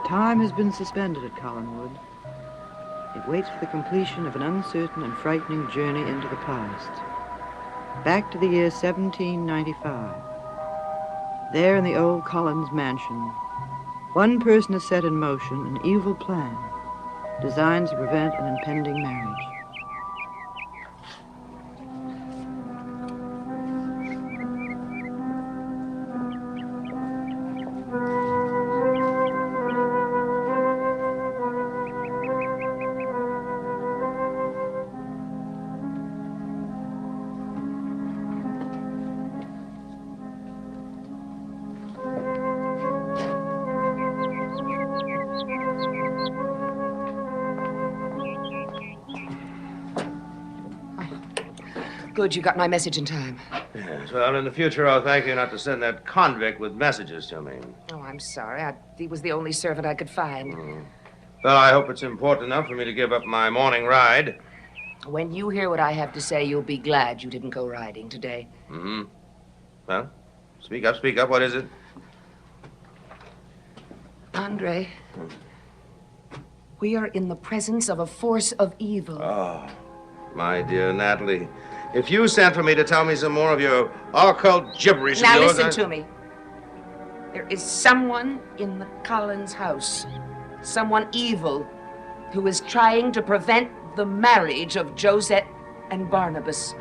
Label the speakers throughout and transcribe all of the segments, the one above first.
Speaker 1: Time has been suspended at Collinwood. It waits for the completion of an uncertain and frightening journey into the past. Back to the year 1795. There in the old Collins mansion, one person has set in motion an evil plan designed to prevent an impending marriage.
Speaker 2: Good, you got my message in time.
Speaker 3: Yes, well, in the future, I'll thank you not to send that convict with messages to me.
Speaker 2: Oh, I'm sorry. He was the only servant I could find.
Speaker 3: Well, I hope it's important enough for me to give up my morning ride.
Speaker 2: When you hear what I have to say, you'll be glad you didn't go riding today.
Speaker 3: Well, speak up, speak up. What is it?
Speaker 2: Andre, we are in the presence of a force of evil.
Speaker 3: Oh, my dear Natalie. If you sent for me to tell me some more of your occult gibberish...
Speaker 2: Now listen to me. There is someone in the Collins house, someone evil, who is trying to prevent the marriage of Josette and Barnabas.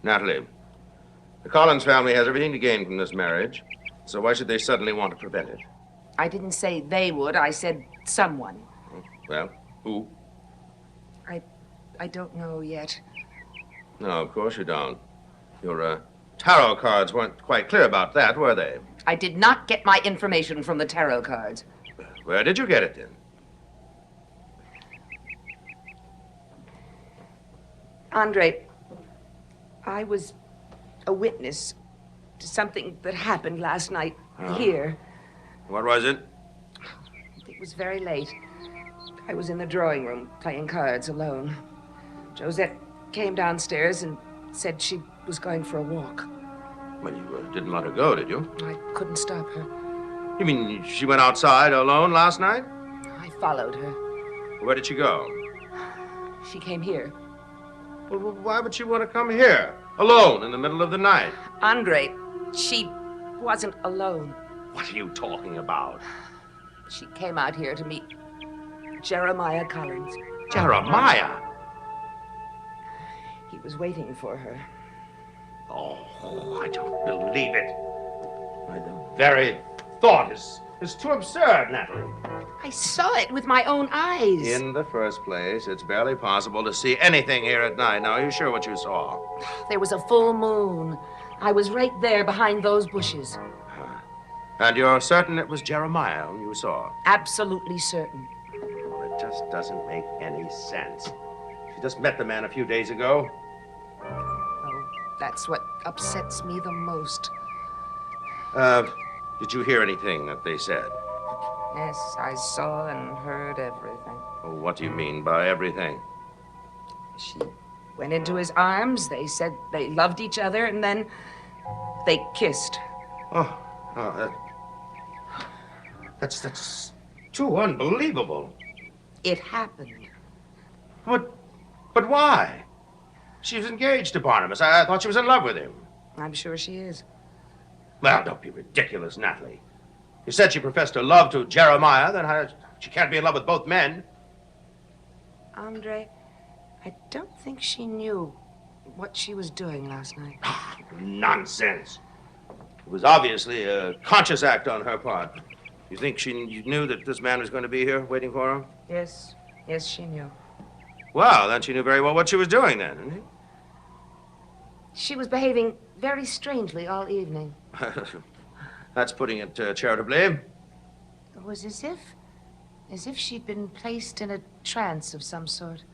Speaker 3: Natalie, the Collins family has everything to gain from this marriage, so why should they suddenly want to prevent it?
Speaker 2: I didn't say they would, I said someone.
Speaker 3: Well, who?
Speaker 2: I don't know yet.
Speaker 3: No, of course you don't. Your tarot cards weren't quite clear about that, were they?
Speaker 2: I did not get my information from the tarot cards.
Speaker 3: Where did you get it then?
Speaker 2: Andre, I was a witness to something that happened last night here.
Speaker 3: What was it?
Speaker 2: It was very late. I was in the drawing room playing cards alone. Josette came downstairs and said she was going for a walk.
Speaker 3: Well, you didn't let her go, did you?
Speaker 2: I couldn't stop her.
Speaker 3: You mean she went outside alone last night?
Speaker 2: I followed her.
Speaker 3: Where did she go?
Speaker 2: She came here.
Speaker 3: Well, why would she want to come here, alone, in the middle of the night?
Speaker 2: Andre, she wasn't alone.
Speaker 3: What are you talking about?
Speaker 2: She came out here to meet Jeremiah Collins.
Speaker 3: Jeremiah?
Speaker 2: He was waiting for her.
Speaker 3: Oh, I don't believe it. Why, the very thought is too absurd, Natalie.
Speaker 2: I saw it with my own eyes.
Speaker 3: In the first place, it's barely possible to see anything here at night. Now, are you sure what you saw?
Speaker 2: There was a full moon. I was right there behind those bushes.
Speaker 3: And you're certain it was Jeremiah whom you saw?
Speaker 2: Absolutely certain.
Speaker 3: Well, it just doesn't make any sense. She just met the man a few days ago.
Speaker 2: Oh, that's what upsets me the most.
Speaker 3: Did you hear anything that they said?
Speaker 2: Yes, I saw and heard everything.
Speaker 3: Oh, what do you mean by everything?
Speaker 2: She went into his arms. They said they loved each other, and then they kissed.
Speaker 3: That's too unbelievable.
Speaker 2: It happened.
Speaker 3: But why? She was engaged to Barnabas. I thought she was in love with him.
Speaker 2: I'm sure she is.
Speaker 3: Well, don't be ridiculous, Natalie. You said she professed her love to Jeremiah, then she can't be in love with both men.
Speaker 2: Andre, I don't think she knew what she was doing last night.
Speaker 3: Nonsense. It was obviously a conscious act on her part. You think she knew that this man was going to be here waiting for her?
Speaker 2: Yes, she knew.
Speaker 3: Well, then she knew very well what she was doing then, didn't she?
Speaker 2: She was behaving very strangely all evening.
Speaker 3: That's putting it charitably.
Speaker 2: It was as if she'd been placed in a trance of some sort.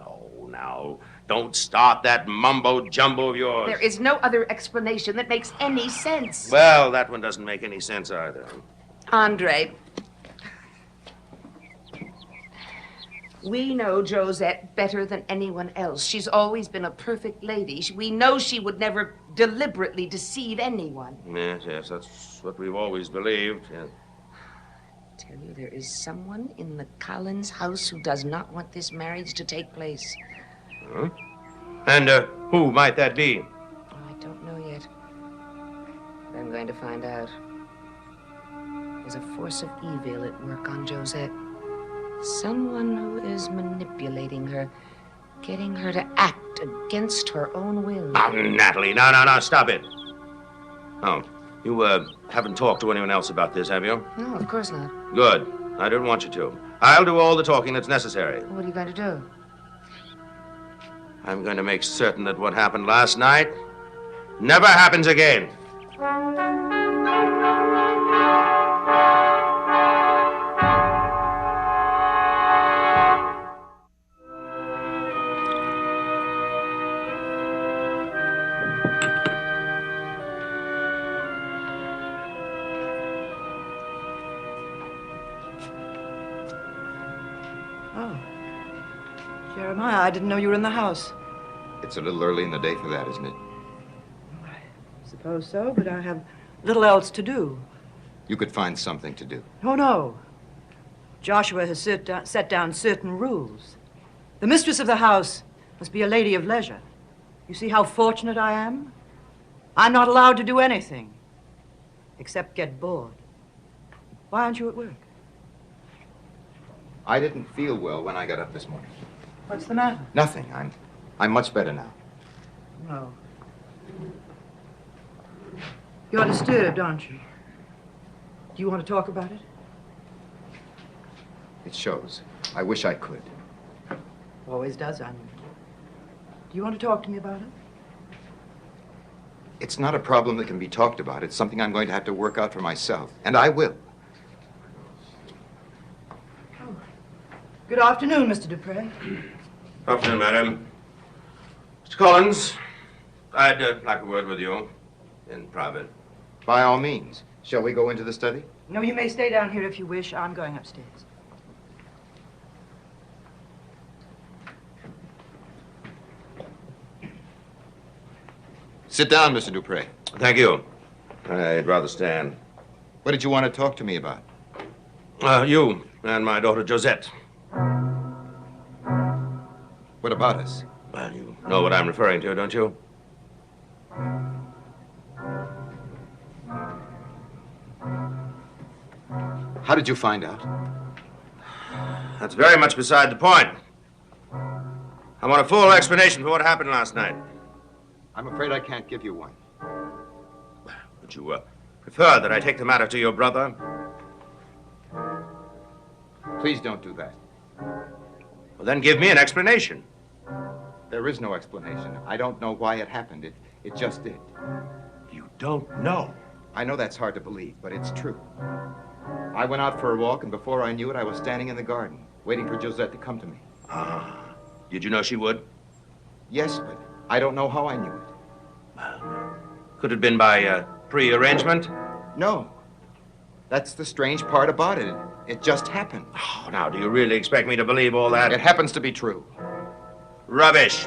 Speaker 3: Oh, now, don't start that mumbo-jumbo of yours.
Speaker 2: There is no other explanation that makes any sense.
Speaker 3: Well, that one doesn't make any sense either.
Speaker 2: Andre, we know Josette better than anyone else. She's always been a perfect lady. We know she would never deliberately deceive anyone.
Speaker 3: Yes, that's what we've always believed. Yes.
Speaker 2: I tell you, there is someone in the Collins house who does not want this marriage to take place.
Speaker 3: Huh? And who might that be?
Speaker 2: Oh, I don't know yet. But I'm going to find out. There's a force of evil at work on Josette. Someone who is manipulating her, getting her to act against her own will.
Speaker 3: Oh, Natalie, no, stop it. Oh, you haven't talked to anyone else about this, have you?
Speaker 2: No, of course not.
Speaker 3: Good. I don't want you to. I'll do all the talking that's necessary.
Speaker 2: What are you going to do?
Speaker 3: I'm going to make certain that what happened last night never happens again.
Speaker 1: Jeremiah, I didn't know you were in the house.
Speaker 4: It's a little early in the day for that, isn't it?
Speaker 1: I suppose so, but I have little else to do.
Speaker 4: You could find something to do.
Speaker 1: Oh, no. Joshua has set down certain rules. The mistress of the house must be a lady of leisure. You see how fortunate I am? I'm not allowed to do anything except get bored. Why aren't you at work?
Speaker 4: I didn't feel well when I got up this morning.
Speaker 1: What's the matter?
Speaker 4: Nothing. I'm much better now.
Speaker 1: No. You're disturbed, aren't you? Do you want to talk about it?
Speaker 4: It shows. I wish I could.
Speaker 1: Always does, Anya. Do you want to talk to me about it?
Speaker 4: It's not a problem that can be talked about. It's something I'm going to have to work out for myself. And I will.
Speaker 1: Oh. Good afternoon, Mr. Dupre.
Speaker 3: Afternoon, madam. Mr. Collins, I'd like a word with you in private.
Speaker 4: By all means. Shall we go into the study?
Speaker 1: No, you may stay down here if you wish. I'm going upstairs.
Speaker 4: Sit down, Mr. Dupre.
Speaker 3: Thank you. I'd rather stand.
Speaker 4: What did you want to talk to me about?
Speaker 3: You and my daughter Josette.
Speaker 4: What about us?
Speaker 3: Well, you know what I'm referring to, don't you?
Speaker 4: How did you find out?
Speaker 3: That's very much beside the point. I want a full explanation for what happened last night.
Speaker 4: I'm afraid I can't give you one.
Speaker 3: Would you prefer that I take the matter to your brother?
Speaker 4: Please don't do that.
Speaker 3: Well, then give me an explanation.
Speaker 4: There is no explanation. I don't know why it happened. It just did.
Speaker 3: You don't know?
Speaker 4: I know that's hard to believe, but it's true. I went out for a walk, and before I knew it, I was standing in the garden, waiting for Josette to come to me.
Speaker 3: Did you know she would?
Speaker 4: Yes, but I don't know how I knew it.
Speaker 3: Could it have been by pre-arrangement?
Speaker 4: No. That's the strange part about it. It just happened.
Speaker 3: Oh, now, do you really expect me to believe all that?
Speaker 4: It happens to be true.
Speaker 3: Rubbish.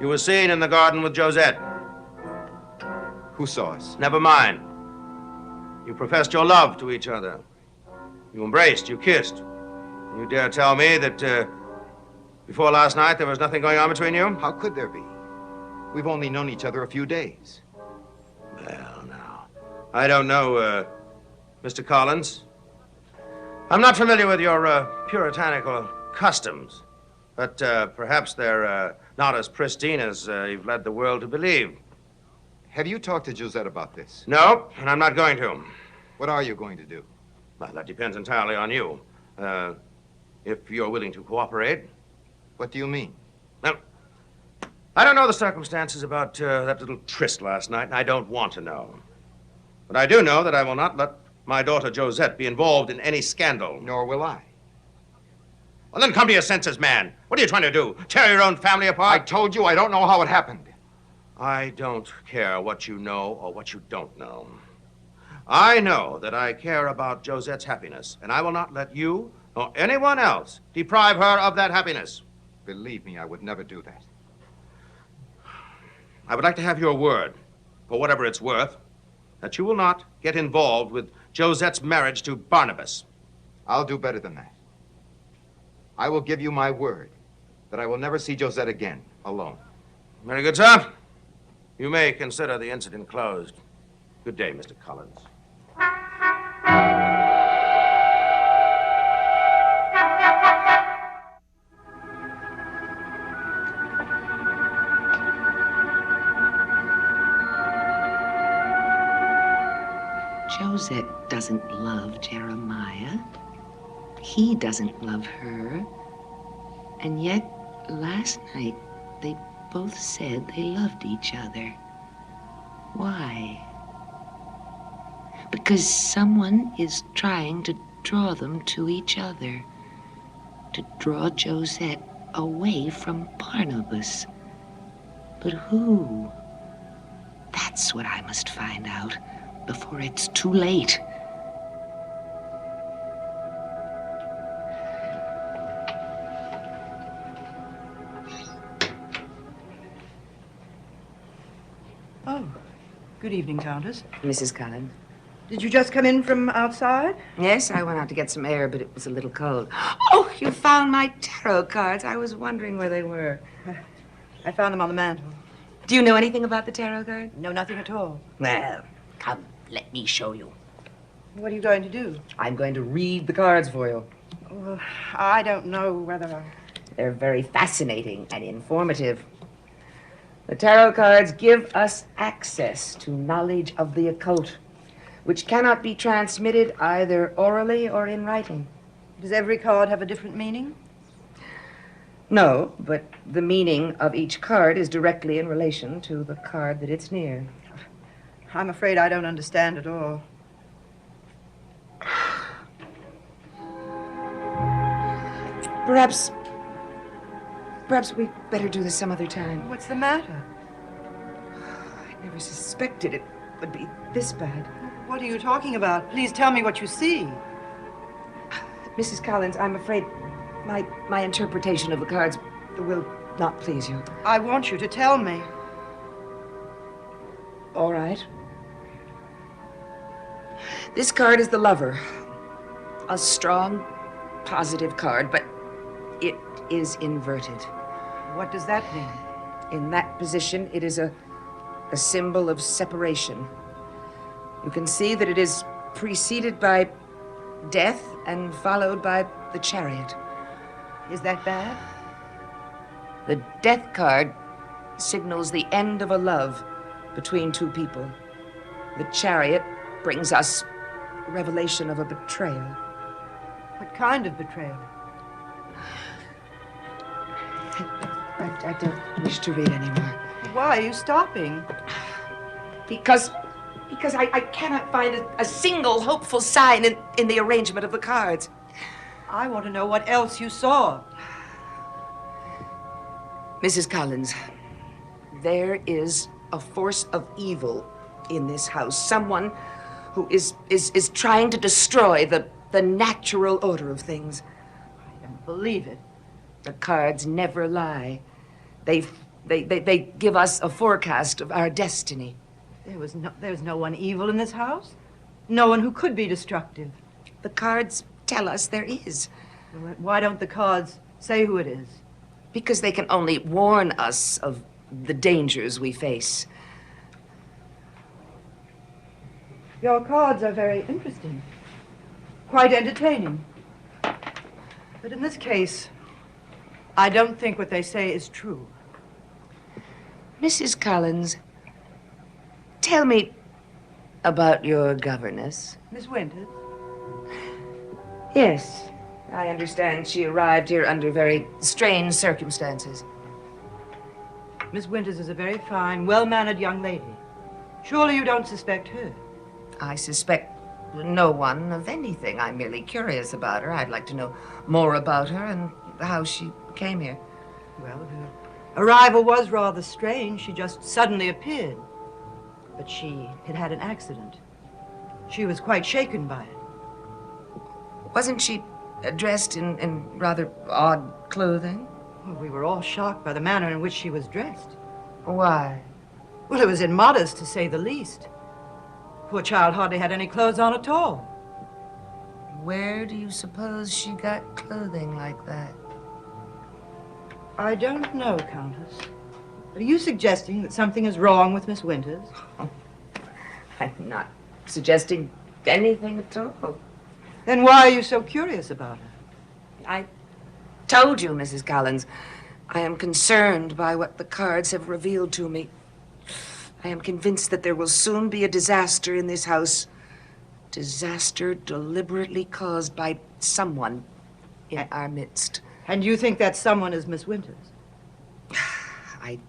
Speaker 3: You were seen in the garden with Josette.
Speaker 4: Who saw us?
Speaker 3: Never mind. You professed your love to each other. You embraced, you kissed. You dare tell me that before last night there was nothing going on between you?
Speaker 4: How could there be? We've only known each other a few days.
Speaker 3: Well, now, I don't know, Mr. Collins. I'm not familiar with your puritanical customs, but perhaps they're not as pristine as you've led the world to believe.
Speaker 4: Have you talked to Josette about this?
Speaker 3: No, and I'm not going to.
Speaker 4: What are you going to do?
Speaker 3: Well, that depends entirely on you. If you're willing to cooperate.
Speaker 4: What do you mean?
Speaker 3: Well, I don't know the circumstances about that little tryst last night, and I don't want to know. But I do know that I will not let my daughter Josette be involved in any scandal.
Speaker 4: Nor will I.
Speaker 3: Well, then come to your senses, man. What are you trying to do? Tear your own family
Speaker 4: I
Speaker 3: apart?
Speaker 4: told you I don't know how it happened.
Speaker 3: I don't care what you know or what you don't know. I know that I care about Josette's happiness, and I will not let you or anyone else deprive her of that happiness.
Speaker 4: Believe me, I would never do that.
Speaker 3: I would like to have your word, for whatever it's worth, that you will not get involved with Josette's marriage to Barnabas.
Speaker 4: I'll do better than that. I will give you my word that I will never see Josette again, alone.
Speaker 3: Very good, sir. You may consider the incident closed. Good day, Mr. Collins.
Speaker 2: Josette doesn't love Jeremiah. He doesn't love her. And yet, last night, they both said they loved each other. Why? Because someone is trying to draw them to each other. To draw Josette away from Barnabas. But who? That's what I must find out before it's too late.
Speaker 1: Oh, good evening, Countess.
Speaker 2: Mrs. Collins.
Speaker 1: Did you just come in from outside?
Speaker 2: Yes, I went out to get some air, but it was a little cold. Oh, you found my tarot cards. I was wondering where they were.
Speaker 1: I found them on the mantel.
Speaker 2: Do you know anything about the tarot card?
Speaker 1: No, nothing at all.
Speaker 2: Well, come, let me show you.
Speaker 1: What are you going to do?
Speaker 2: I'm going to read the cards for you.
Speaker 1: Well, I don't know whether
Speaker 2: They're very fascinating and informative. The tarot cards give us access to knowledge of the occult, which cannot be transmitted either orally or in writing.
Speaker 1: Does every card have a different meaning?
Speaker 2: No, but the meaning of each card is directly in relation to the card that it's near.
Speaker 1: I'm afraid I don't understand at all.
Speaker 2: Perhaps we'd better do this some other time.
Speaker 1: What's the matter?
Speaker 2: I never suspected it would be this bad.
Speaker 1: What are you talking about? Please tell me what you see.
Speaker 2: Mrs. Collins, I'm afraid my interpretation of the cards will not please you.
Speaker 1: I want you to tell me.
Speaker 2: All right. This card is the Lover. A strong, positive card, but it is inverted.
Speaker 1: What does that mean?
Speaker 2: In that position, it is a symbol of separation. You can see that it is preceded by death and followed by the Chariot.
Speaker 1: Is that bad?
Speaker 2: The Death card signals the end of a love between two people. The Chariot brings us revelation of a betrayal.
Speaker 1: What kind of betrayal?
Speaker 2: I don't wish to read anymore.
Speaker 1: Why are you stopping?
Speaker 2: Because I cannot find a single hopeful sign in the arrangement of the cards.
Speaker 1: I want to know what else you saw.
Speaker 2: Mrs. Collins, there is a force of evil in this house. Someone who is trying to destroy the natural order of things.
Speaker 1: I don't believe it.
Speaker 2: The cards never lie. They give us a forecast of our destiny.
Speaker 1: There's no one evil in this house. No one who could be destructive.
Speaker 2: The cards tell us there is.
Speaker 1: Why don't the cards say who it is?
Speaker 2: Because they can only warn us of the dangers we face.
Speaker 1: Your cards are very interesting. Quite entertaining. But in this case, I don't think what they say is true.
Speaker 2: Mrs. Collins, tell me about your governess.
Speaker 1: Miss Winters?
Speaker 2: Yes, I understand she arrived here under very strange circumstances.
Speaker 1: Miss Winters is a very fine, well-mannered young lady. Surely you don't suspect her?
Speaker 2: I suspect no one of anything. I'm merely curious about her. I'd like to know more about her and how she came here.
Speaker 1: Well, her arrival was rather strange. She just suddenly appeared. But she had had an accident. She was quite shaken by it.
Speaker 2: Wasn't she dressed in rather odd clothing?
Speaker 1: Well, we were all shocked by the manner in which she was dressed.
Speaker 2: Why?
Speaker 1: Well, it was immodest, to say the least. Poor child hardly had any clothes on at all.
Speaker 2: Where do you suppose she got clothing like that?
Speaker 1: I don't know, Countess. Are you suggesting that something is wrong with Miss Winters?
Speaker 2: I'm not suggesting anything at all.
Speaker 1: Then why are you so curious about her?
Speaker 2: I told you, Mrs. Collins, I am concerned by what the cards have revealed to me. I am convinced that there will soon be a disaster in this house. Disaster deliberately caused by someone in our midst.
Speaker 1: And you think that someone is Miss Winters?
Speaker 2: I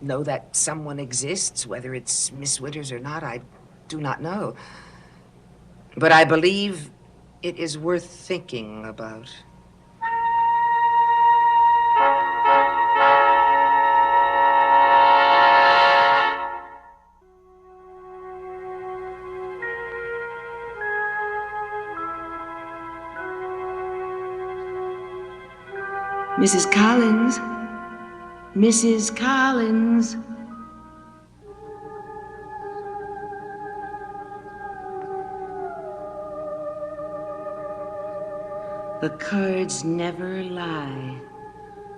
Speaker 2: know that someone exists. Whether it's Miss Winters or not, I do not know. But I believe it is worth thinking about. Mrs. Collins. Mrs. Collins. The cards never lie.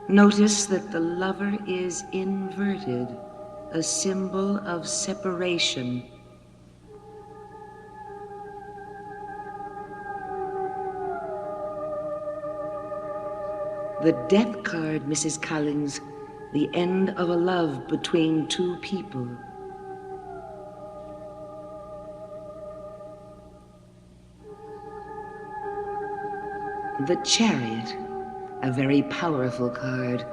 Speaker 2: Notice that the lover is inverted, a symbol of separation. The death card, Mrs. Collins, the end of a love between two people. The Chariot, a very powerful card.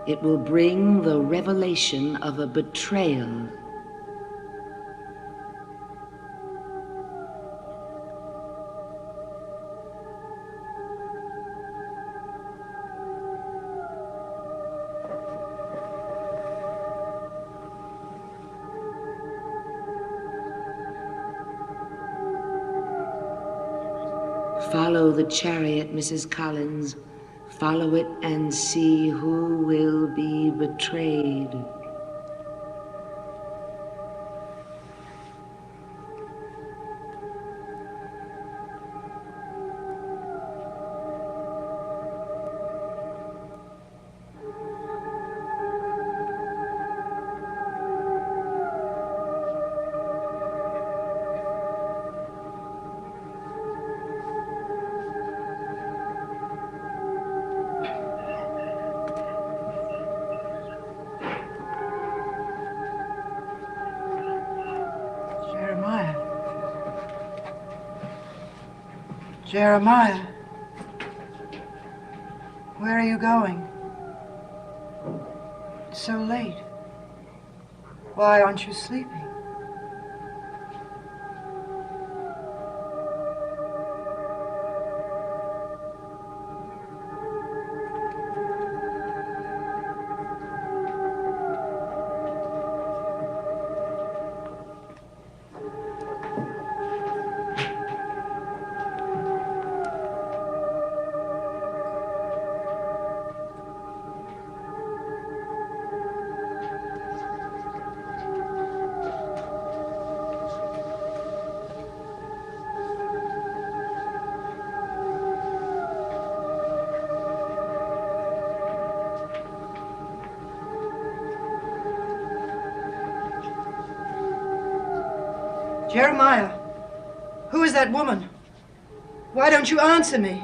Speaker 2: It will bring the revelation of a betrayal. Follow the Chariot, Mrs. Collins. Follow it and see who will be betrayed.
Speaker 1: Jeremiah, where are you going? It's so late. Why aren't you sleeping? Jeremiah, who is that woman? Why don't you answer me?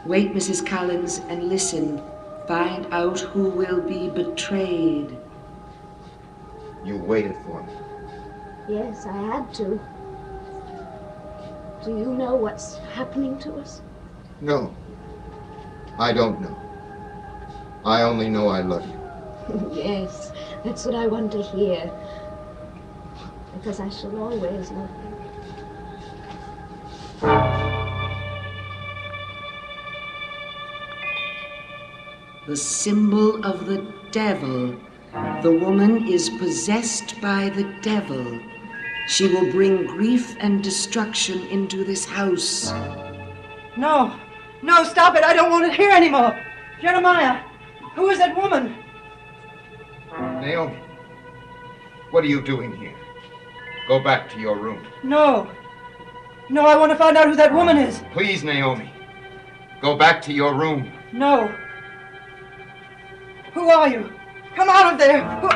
Speaker 2: Wait, Mrs. Collins, and listen. Find out who will be betrayed.
Speaker 4: You waited for me.
Speaker 5: Yes, I had to. Do you know what's happening to us?
Speaker 4: No, I don't know. I only know I love you.
Speaker 5: Yes, that's what I want to hear. Because I shall always love you.
Speaker 2: the symbol of the devil. The woman is possessed by the devil. She will bring grief and destruction into this house.
Speaker 6: No, no, stop it. I don't want to hear anymore. Jeremiah, who is that woman?
Speaker 4: Naomi, what are you doing here? Go back to your room.
Speaker 6: No. No, I want to find out who that woman is.
Speaker 4: Please, Naomi. Go back to your room.
Speaker 6: No. Who are you? Come out of there. Who...